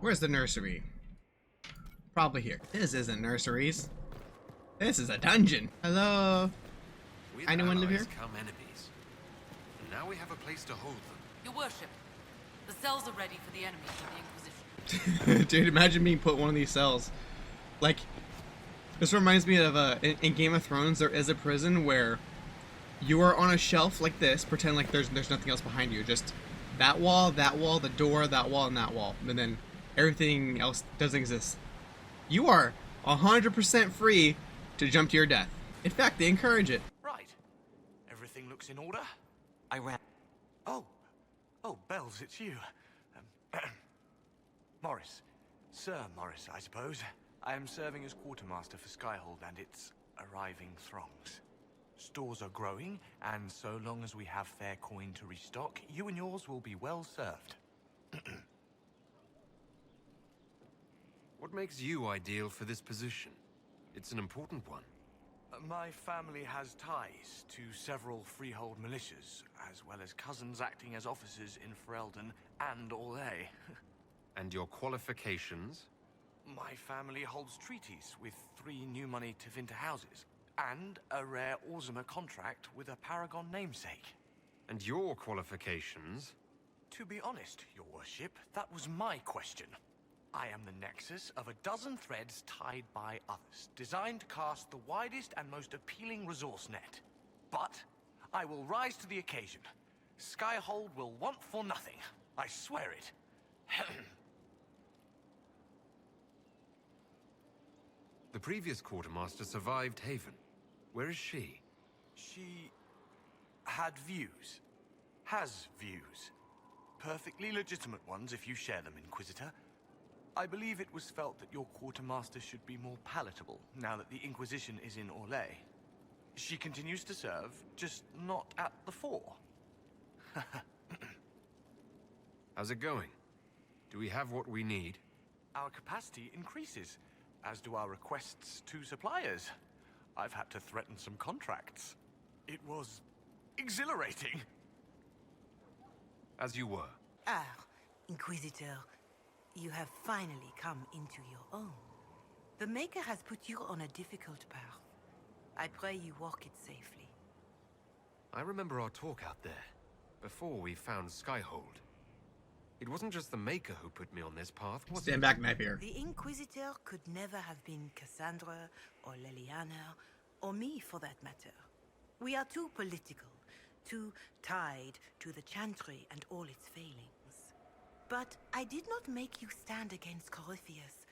Where's the nursery? Probably here. This isn't nurseries. This is a dungeon. Hello? With Anyone live allies here? come enemies. And now we have a place to hold them. Your worship, the cells are ready for the enemies of the Inquisition. Dude, imagine being put in one of these cells. Like, this reminds me of in Game of Thrones, there is a prison where you are on a shelf like this, pretend like there's nothing else behind you, just that wall, the door, that wall, and that wall, and then everything else doesn't exist. You are 100% free to jump to your death. In fact, they encourage it. Right. Everything looks in order? I ran. Oh, Bells, it's you. Morris. Sir Morris, I suppose. I am serving as quartermaster for Skyhold and its arriving throngs. Stores are growing, and so long as we have fair coin to restock, you and yours will be well served. What makes you ideal for this position? It's an important one. My family has ties to several freehold militias, as well as cousins acting as officers in Ferelden and Orlais. And your qualifications? My family holds treaties with 3 new money Tevinter houses, and a rare Orzuma contract with a Paragon namesake. And your qualifications? To be honest, your worship, that was my question. I am the nexus of a dozen threads tied by others, designed to cast the widest and most appealing resource net. But I will rise to the occasion. Skyhold will want for nothing. I swear it. The previous quartermaster survived Haven. Where is she? She had views. Has views. Perfectly legitimate ones if you share them, Inquisitor. I believe it was felt that your quartermaster should be more palatable now that the Inquisition is in Orlais. She continues to serve, just not at the fore. How's it going? Do we have what we need? Our capacity increases, as do our requests to suppliers. I've had to threaten some contracts. It was exhilarating. As you were. Ah, Inquisitor, you have finally come into your own. The Maker has put you on a difficult path. I pray you walk it safely. I remember our talk out there, before we found Skyhold. It wasn't just the Maker who put me on this path, was it? Stand back, knife here. The Inquisitor could never have been Cassandra, or Leliana, or me for that matter. We are too political, too tied to the Chantry and all its failings. But I did not make you stand against Corypheus.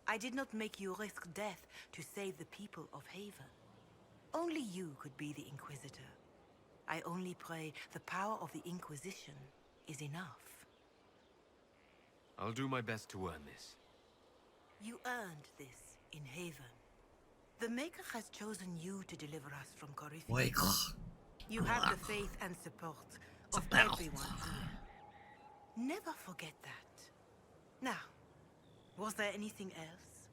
I did not make you risk death to save the people of Haven. Only you could be the Inquisitor. I only pray the power of the Inquisition is enough. I'll do my best to earn this. You earned this in Haven. The Maker has chosen you to deliver us from Corypheus. You have the faith and support of everyone here. Never forget that. Now, was there anything else?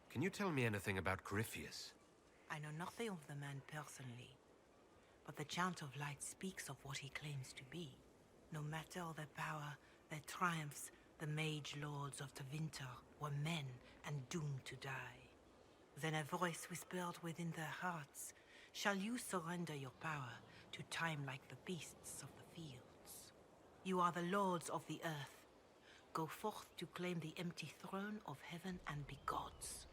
Can you tell me anything about Corypheus? I know nothing of the man personally, but the Chant of Light speaks of what he claims to be. No matter their power, their triumphs, the mage lords of Tevinter were men and doomed to die. Then a voice whispered within their hearts, "Shall you surrender your power to time like the beasts of the fields? You are the lords of the earth. Go forth to claim the empty throne of heaven and be gods."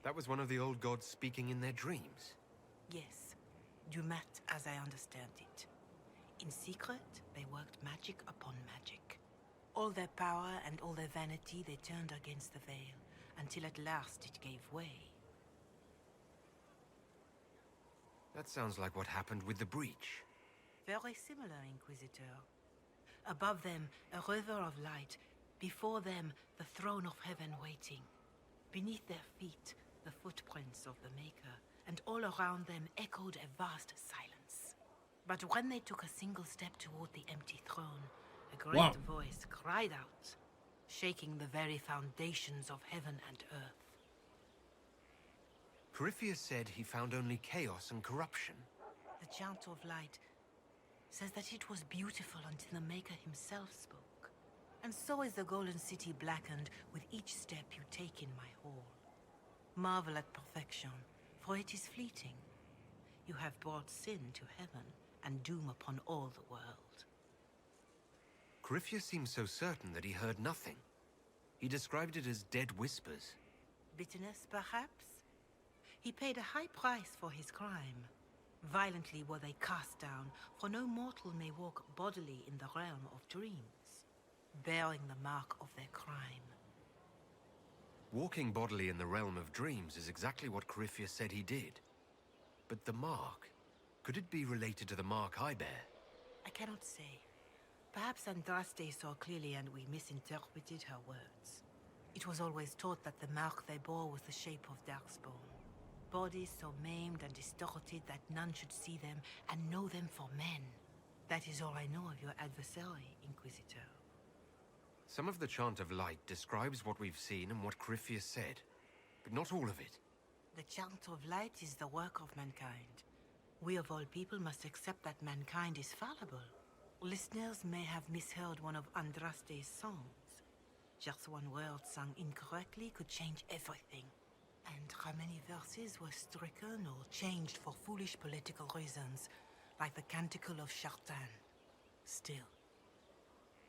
That was one of the old gods speaking in their dreams. Yes, Dumat as I understand it. In secret, they worked magic upon magic. All their power and all their vanity they turned against the veil, until at last it gave way. That sounds like what happened with the breach. Very similar, Inquisitor. Above them, a river of light. Before them, the throne of heaven waiting. Beneath their feet, the footprints of the Maker, and all around them echoed a vast silence. But when they took a single step toward the empty throne, a great voice cried out, shaking the very foundations of heaven and earth. Corypheus said he found only chaos and corruption. The Chant of Light, says that it was beautiful until the Maker himself spoke. And so is the Golden City blackened with each step you take in my hall. Marvel at perfection, for it is fleeting. You have brought sin to heaven, and doom upon all the world. Corypheus seems so certain that he heard nothing. He described it as dead whispers. Bitterness, perhaps? He paid a high price for his crime. Violently were they cast down, for no mortal may walk bodily in the realm of dreams, bearing the mark of their crime. Walking bodily in the realm of dreams is exactly what Corypheus said he did. But the mark, could it be related to the mark I bear? I cannot say. Perhaps Andraste saw clearly and we misinterpreted her words. It was always taught that the mark they bore was the shape of Darkspawn. Bodies so maimed and distorted that none should see them and know them for men. That is all I know of your adversary, Inquisitor. Some of the Chant of Light describes what we've seen and what Corypheus said, but not all of it. The Chant of Light is the work of mankind. We of all people must accept that mankind is fallible. Listeners may have misheard one of Andraste's songs. Just one word sung incorrectly could change everything. And how many verses were stricken or changed for foolish political reasons, like the Canticle of Chartan. Still,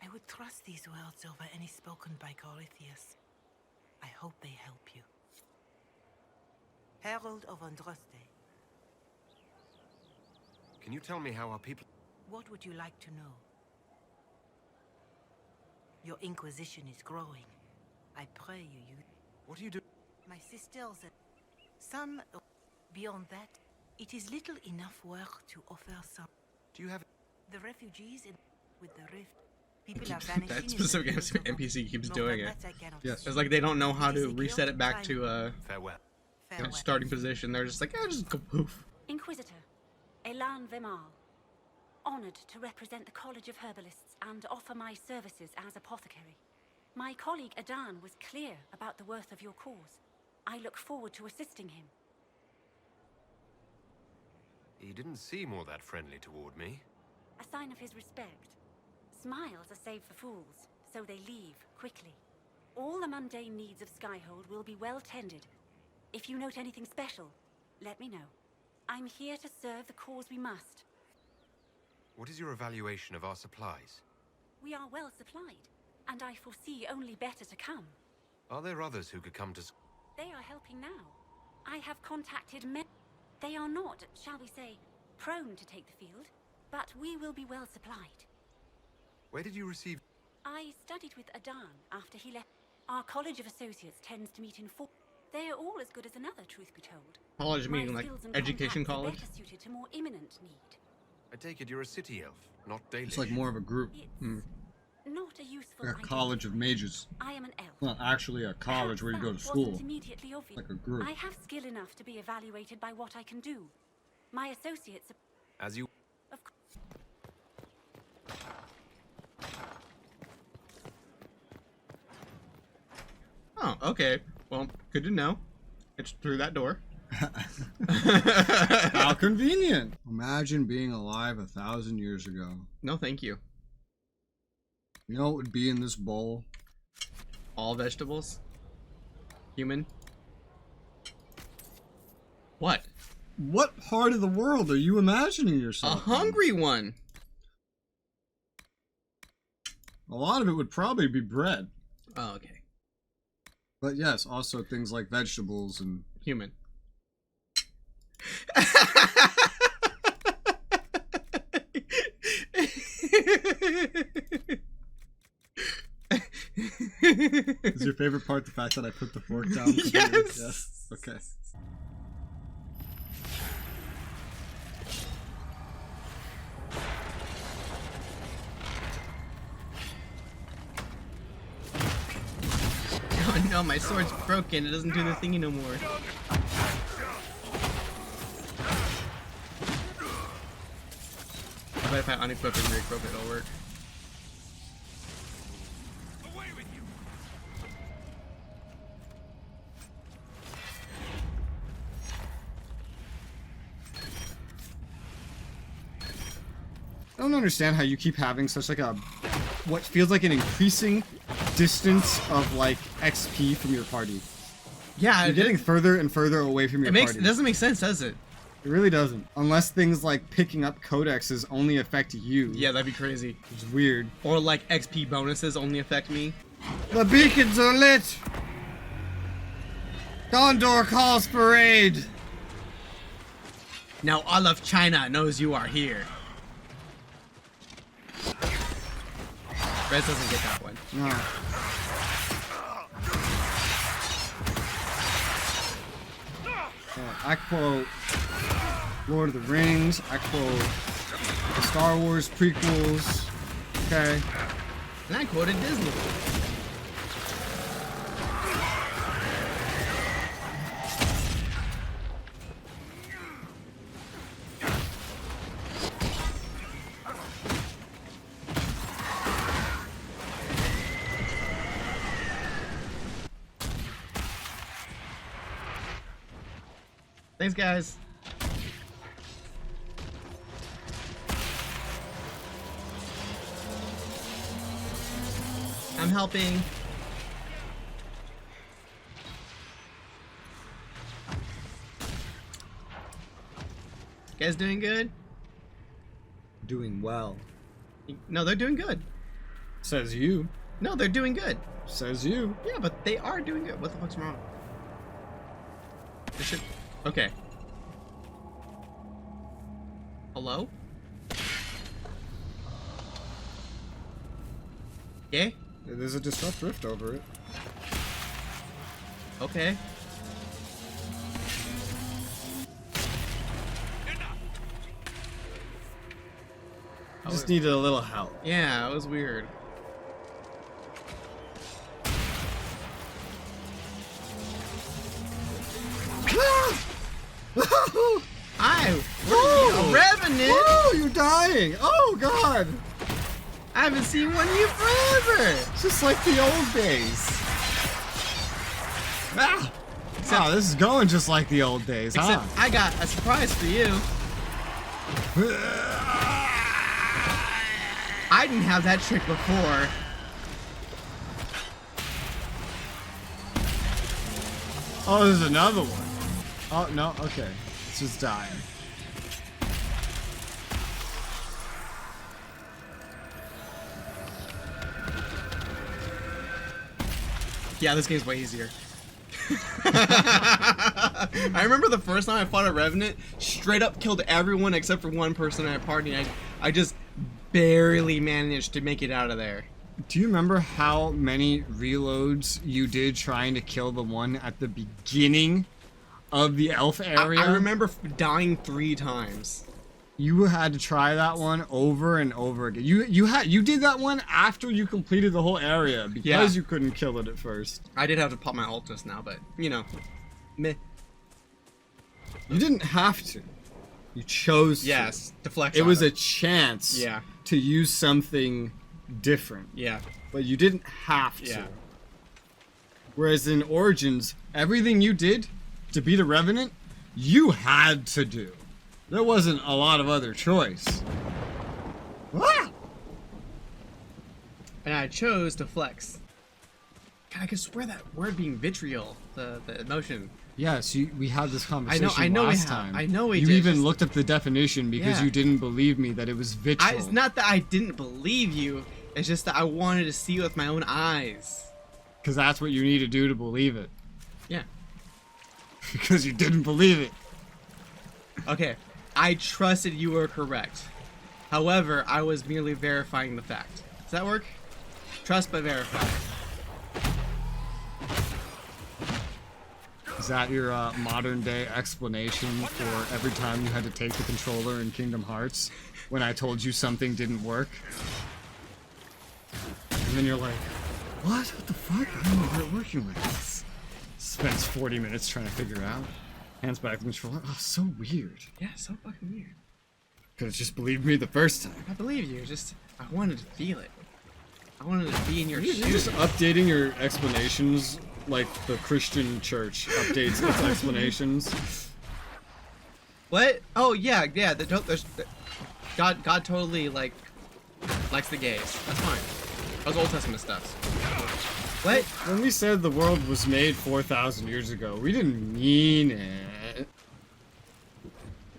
I would trust these words over any spoken by Corypheus. I hope they help you. Herald of Andraste. Can you tell me how our people... What would you like to know? Your Inquisition is growing. I pray you What do you do? My sisters, some... Beyond that, it is little enough work to offer some. Do you have... The refugees with the rift. People are vanishing. That specific NPC keeps doing it. Yes. It's like they don't know how to reset it back to Farewell. Farewell. starting position. They're just like, just go poof. Inquisitor, Elan Vimal. Honored to represent the College of Herbalists and offer my services as apothecary. My colleague Adan was clear about the worth of your cause. I look forward to assisting him. He didn't seem all that friendly toward me. A sign of his respect. Smiles are saved for fools, so they leave quickly. All the mundane needs of Skyhold will be well tended. If you note anything special, let me know. I'm here to serve the cause we must. What is your evaluation of our supplies? We are well supplied, and I foresee only better to come. Are there others who could come to... They are helping now. I have contacted men. They are not, shall we say, prone to take the field, but we will be well supplied. Where did you receive... I studied with Adan after he left. Our College of Associates tends to meet in four. They are all as good as another, truth be told. College My meaning like skills and education contacts are college? better suited to more imminent need. I take it you're a city elf, not Dalish. It's like more of a group. It's not a useful Like a college of identity. mages. I am an elf. Not actually a college where you go to Perhaps that school. wasn't immediately obvious. Like a group. I have skill enough to be evaluated by what I can do. My associates are... As you... Of course. Oh, okay. Well, good to know. It's through that door. How convenient! Imagine being alive 1,000 years ago. No, thank you. You know what would be in this bowl? All vegetables? Human? What? What part of the world are you imagining A yourself in? hungry one! A lot of it would probably be bread. Oh, okay. But yes, also things like vegetables and... Human. Is your favorite part the fact that I put the fork down? Yes! Okay. Oh no, my sword's broken. It doesn't do the thingy no more. I bet if I unequip and re-equip it'll work. Away with you! I don't understand how you keep having such like a what feels like an increasing distance of like XP from your party. Yeah, You're getting further and further away from your party. It doesn't make sense, does it? It really doesn't. Unless things like picking up codexes only affect you. Yeah, that'd be crazy. Which is weird. Or like XP bonuses only affect me. The beacons are lit! Gondor calls for aid! Now all of China knows you are here. Rez doesn't get that one. No. I quote Lord of the Rings, I quote the Star Wars prequels, okay? And I quoted Disney. Thanks, guys. I'm helping. You guys doing good? Doing well. No, they're doing good. Says you. No, they're doing good. Says you. Yeah, but they are doing good. What the fuck's wrong? They should... Okay. Hello? Yeah? There's a disrupt rift over it. Okay. Just needed a little help. Yeah, it was weird. A revenant! Oh, you're dying! Oh god! I haven't seen one of you forever! It's just like the old days. Ah! Wow, this is going just like the old days, Except huh? I got a surprise for you. I didn't have that trick before. Oh, there's another one. Oh, no, okay. It's just dying. Yeah, this game's way easier. I remember the first time I fought a Revenant, straight up killed everyone except for one person in my party, and I just barely managed to make it out of there. Do you remember how many reloads you did trying to kill the one at the beginning of the elf area? I remember dying 3 times. You had to try that one over and over again. You did that one after you completed the whole area because you couldn't kill it at first. I did have to pop my ult just now, but you know, meh. You didn't have to. You chose to. Yes, deflect. It was a chance to use something different. Yeah. But you didn't have to. Yeah. Whereas in Origins, everything you did to beat a Revenant, you had to do. There wasn't a lot of other choice. Ah! And I chose to flex. God, I could swear that word being vitriol, the emotion. Yes, we had this conversation last time. I know we you did. You even looked up the definition because you didn't believe me that it was vitriol. It's not that I didn't believe you. It's just that I wanted to see it with my own eyes. Because that's what you need to do to believe it. Yeah. Because you didn't believe it. Okay. I trusted you were correct. However, I was merely verifying the fact. Does that work? Trust but verify. Is that your modern day explanation for every time you had to take the controller in Kingdom Hearts when I told you something didn't work? And then you're like, what? What the fuck? I don't know how it working with this. Spends 40 minutes trying to figure it out. Hands back the controller. Oh, so weird. Yeah, so fucking weird. Could've just believed me the first time. I believe you. Just, I wanted to feel it. I wanted to be in your shoes. You're just updating your explanations like the Christian church updates its explanations. What? Oh, yeah. There's God totally like likes the gays. That's fine. That was Old Testament stuff. What? When we said the world was made 4,000 years ago, we didn't mean it.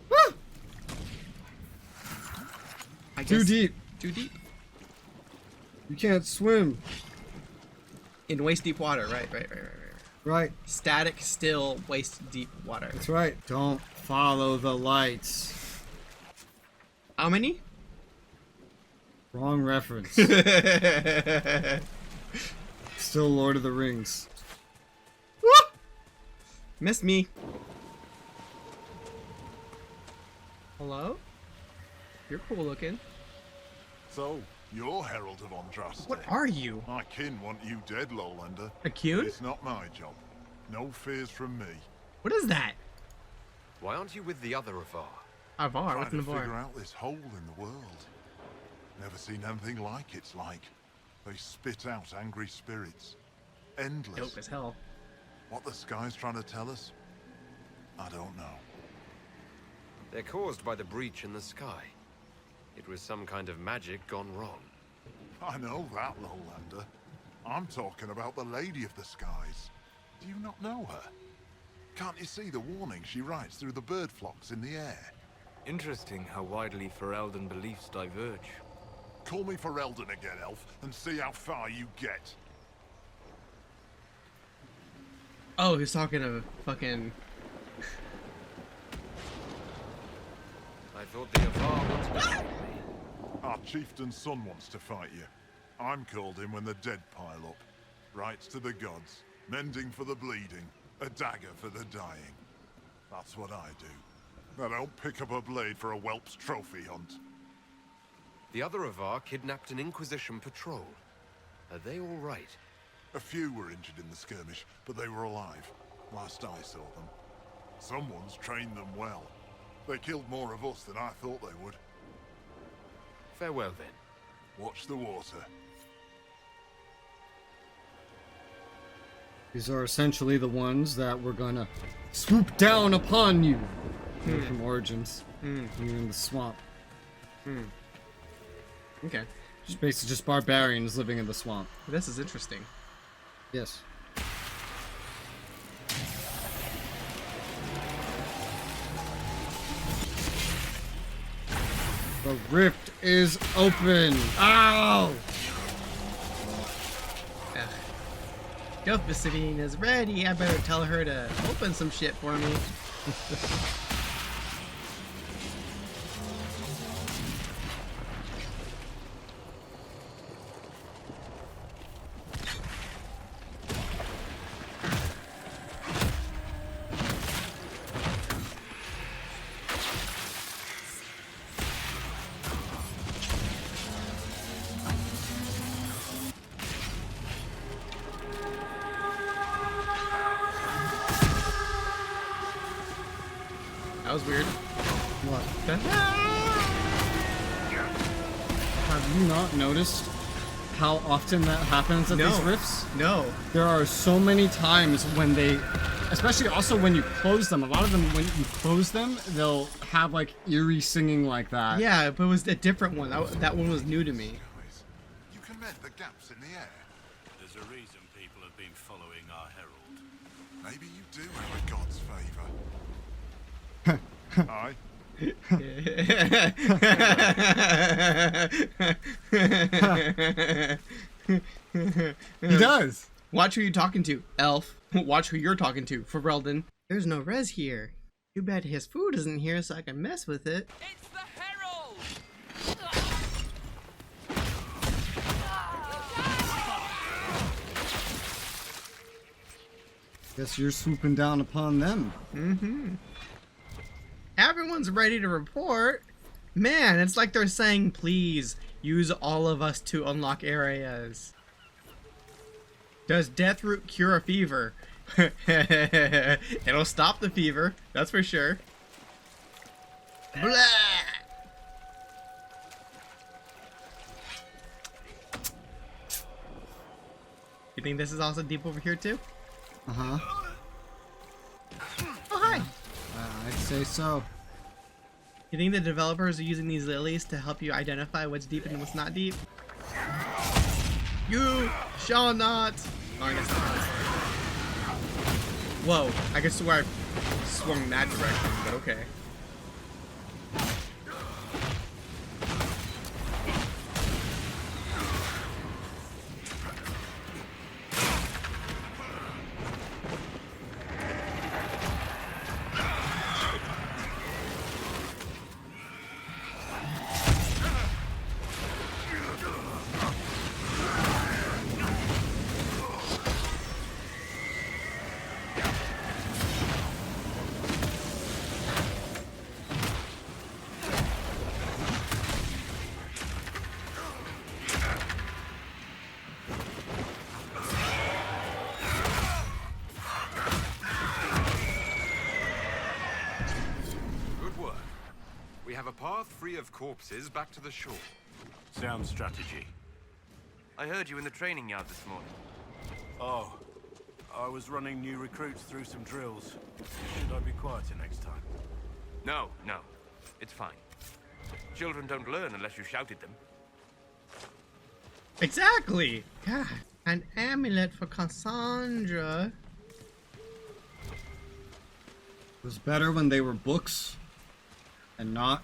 Woo! I Too guess- deep. Too deep. You can't swim. In waist deep water. Right. Right. Static, still, waist deep water. That's right. Don't follow the lights. How many? Wrong reference. Still Lord of the Rings. Missed me. Hello? You're cool looking. So, you're Herald of Andraste. What are you? My kin want you dead, Lowlander. A Cune? It's not my job. No fears from me. What is that? Why aren't you with the other Avar? Avar, Trying what's to an figure Avar? out this hole in the world. Never seen anything like it's like. They spit out angry spirits. Endless. Dope as hell. What the sky's trying to tell us? I don't know. They're caused by the breach in the sky. It was some kind of magic gone wrong. I know that, Lowlander. I'm talking about the Lady of the Skies. Do you not know her? Can't you see the warning she writes through the bird flocks in the air? Interesting how widely Ferelden beliefs diverge. Call me Ferelden again, Elf, and see how far you get. Oh, he's talking to fucking... I thought the Avar wanted to kill me. Our chieftain's son wants to fight you. I'm called in when the dead pile up. Rights to the gods, mending for the bleeding, a dagger for the dying. That's what I do. I don't pick up a blade for a whelp's trophy hunt. The other Avar kidnapped an Inquisition patrol. Are they all right? A few were injured in the skirmish, but they were alive, last I saw them. Someone's trained them well. They killed more of us than I thought they would. Farewell then. Watch the water. These are essentially the ones that were gonna swoop down upon you. They're from Origins. When you're in the swamp. Okay. Just basically just barbarians living in the swamp. This is interesting. Yes. The rift is open. Ow! Josephine is ready. I better tell her to open some shit for me. That was weird. What? Okay. Have you not noticed how often that happens at these No. rifts? No. There are so many times when they, especially also when you close them, a lot of them when you close them, they'll have like eerie singing like that. Yeah, but it was a different one. That one was new to me. Guys, you can mend the gaps in the air. There's a reason people have been following our herald. Maybe you do have a god's favour. Aye. He does. Watch who you're talking to, Elf. Watch who you're talking to, Ferelden. There's no res here. Too bad his food isn't here so I can mess with it. It's the herald! Guess you're swooping down upon them. Everyone's ready to report. Man, it's like they're saying, please use all of us to unlock areas. Does Deathroot cure a fever? It'll stop the fever, that's for sure. Blah! You think this is also deep over here too? Uh-huh. Oh, hi. I'd say so. You think the developers are using these lilies to help you identify what's deep and what's not deep? You shall not. Oh, I guess not. Whoa, I guess where I swung that direction, but okay. We have a path free of corpses back to the shore. Sound strategy. I heard you in the training yard this morning. Oh, I was running new recruits through some drills. Should I be quieter next time? No, no. It's fine. Children don't learn unless you shout at them. Exactly! God, an amulet for Cassandra. It was better when they were books and not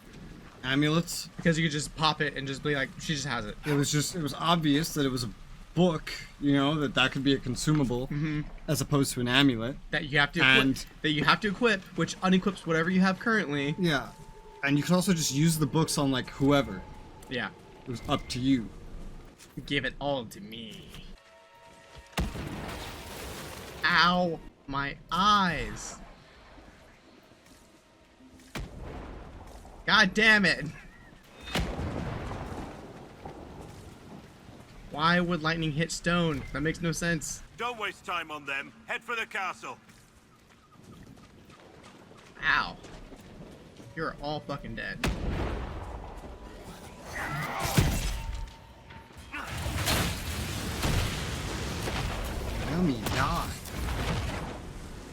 amulets. Because you could just pop it and just be like, she just has it. It was obvious that it was a book, you know, that could be a consumable as opposed to an amulet. That you have to And- equip, which unequips whatever you have currently. Yeah. And you could also just use the books on like whoever. Yeah. It was up to you. Give it all to me. Ow, my eyes. God damn it. Why would lightning hit stone? That makes no sense. Don't waste time on them. Head for the castle. Ow. You're all fucking dead. Let me die.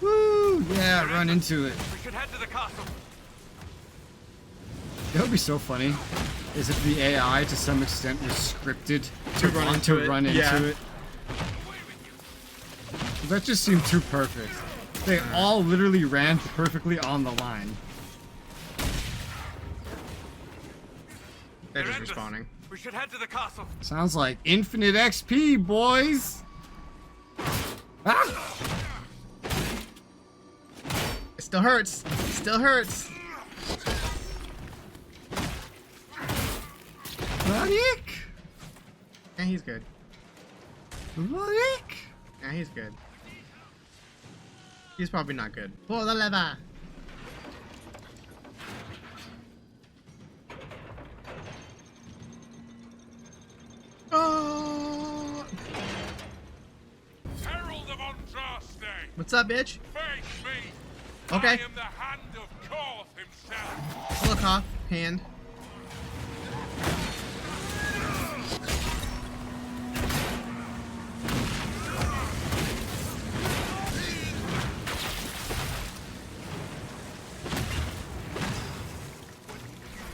Woo! Yeah, run into it. We should head to the castle. That would be so funny. Is if the AI to some extent was scripted to run want into to it. run into Yeah. it. That just seemed too perfect. They all literally ran perfectly on the line. They're just respawning. We should head to the castle. Sounds like infinite XP, boys! Ah! It still hurts. It still hurts. Marik! Yeah, he's good. Marik! Yeah, he's good. He's probably not good. Pull the lever. Oh! Herald of Andraste! What's up, bitch? Face me! Okay. I am the hand of Koth himself! Look off. Hand.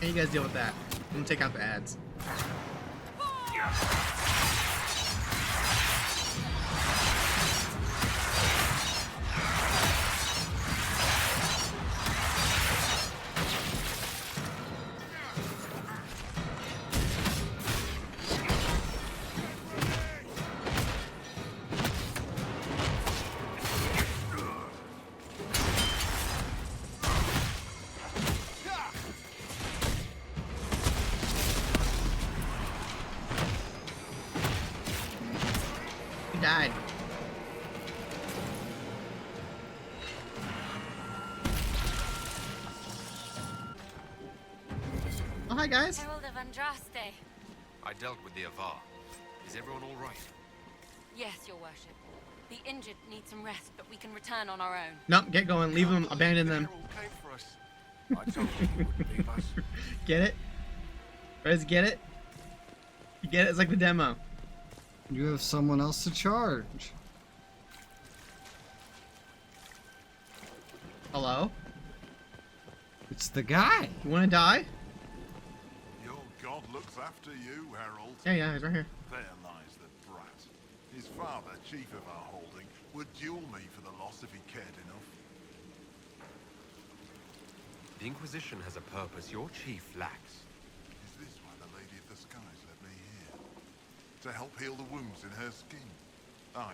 How you guys deal with that? I'm gonna take out the ads. He died. Oh, hi guys. Herald of Andraste. I dealt with the Avar. Is everyone all right? Yes, your worship. The injured need some rest, but we can return on our own. Nope, get going. Leave them. Abandon them. Herald came for us. I told you he wouldn't leave us. Get it? Guys, get it? You get it? It's like the demo. You have someone else to charge. Hello? It's the guy. You wanna die? Your god looks after you, Herald. Yeah, he's right here. There lies the brat. His father, chief of our holding, would duel me for the loss if he cared enough. The Inquisition has a purpose your chief lacks. Is this why the Lady of the Skies led me here? To help heal the wounds in her skin? Aye,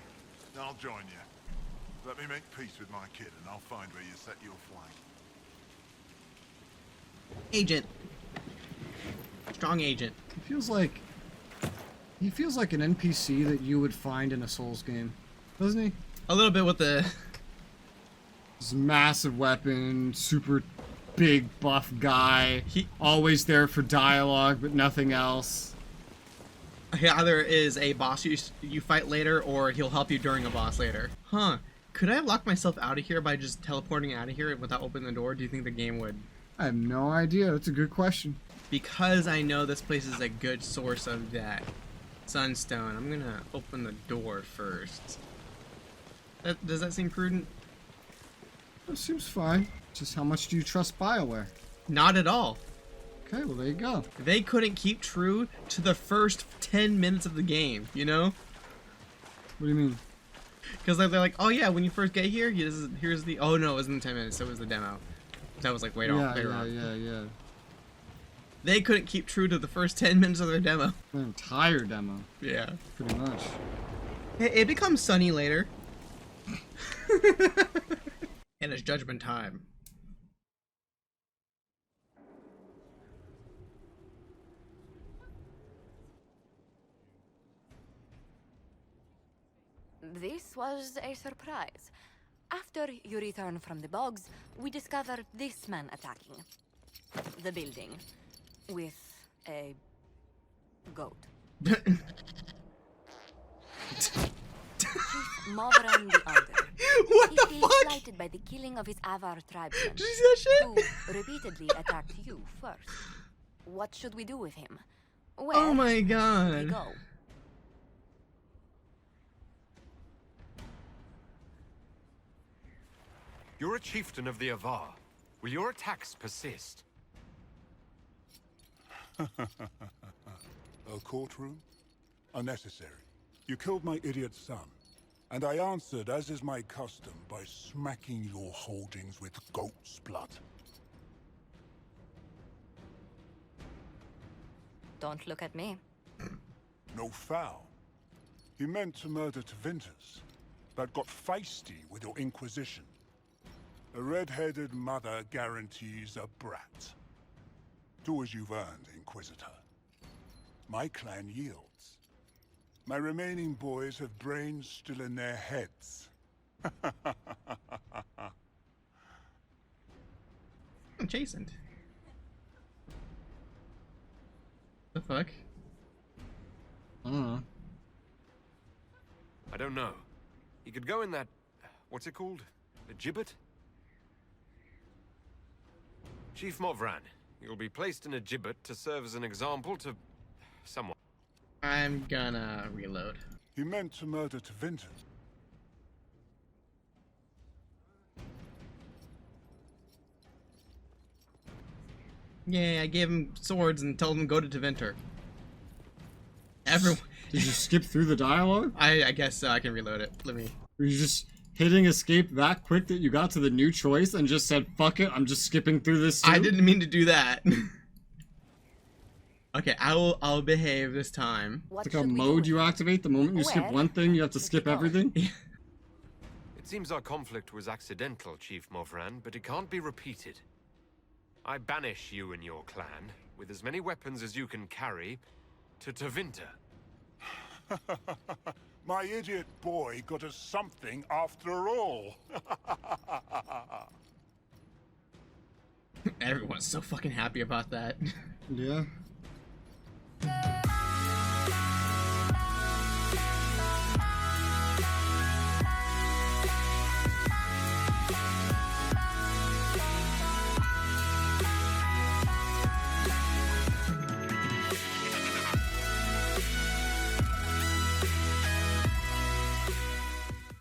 I'll join you. Let me make peace with my kid and I'll find where you set your flag. Agent. Strong agent. He feels like an NPC that you would find in a Souls game, doesn't he? A little bit with the... This massive weapon, super big buff guy, always there for dialogue but nothing else. He either is a boss you fight later, or he'll help you during a boss later. Huh. Could I lock myself out of here by just teleporting out of here without opening the door? Do you think the game would? I have no idea. That's a good question. Because I know this place is a good source of that sunstone, I'm gonna open the door first. Does that seem prudent? That seems fine. Just how much do you trust BioWare? Not at all. Okay, well there you go. They couldn't keep true to the first 10 minutes of the game, you know? What do you mean? Because they're like, oh yeah, when you first get here, here's the... Oh no, it wasn't 10 minutes, it was the demo. That was like, wait, yeah. They couldn't keep true to the first 10 minutes of their demo. The entire demo. Yeah. Pretty much. It becomes sunny later. And it's judgment time. This was a surprise. After you return from the bogs, we discovered this man attacking the building with a goat. Chief Movran the Elder. What He the feels fuck? slighted by the killing of his Avar tribesmen. Did you see that shit? Who repeatedly attacked you first. What should we do with him? Where Oh my should we god. go? You're a chieftain of the Avar. Will your attacks persist? A courtroom? Unnecessary. You killed my idiot son, and I answered, as is my custom, by smacking your holdings with goat's blood. Don't look at me. No foul. He meant to murder Tevinters, but got feisty with your Inquisition. A red-headed mother guarantees a brat. Do as you've earned, Inquisitor. My clan yields. My remaining boys have brains still in their heads. I'm chastened. The fuck? I don't know. I don't know. He could go in that... what's it called? The gibbet? Chief Movran, you'll be placed in a gibbet to serve as an example to... someone. I'm gonna reload. He meant to murder Tevinters. Yeah, I gave him swords and told him to go to Tevinther. Everyone... Did you skip through the dialogue? I guess so. I can reload it. Let me... Were you just hitting escape that quick that you got to the new choice and just said, fuck it, I'm just skipping through this too? I didn't mean to do that. Okay, I'll behave this time. It's like a mode you activate. The moment you skip one thing, you have to skip everything. It seems our conflict was accidental, Chief Movran, but it can't be repeated. I banish you and your clan, with as many weapons as you can carry, to Tevinther. My idiot boy got us something after all. Everyone's so fucking happy about that. Yeah.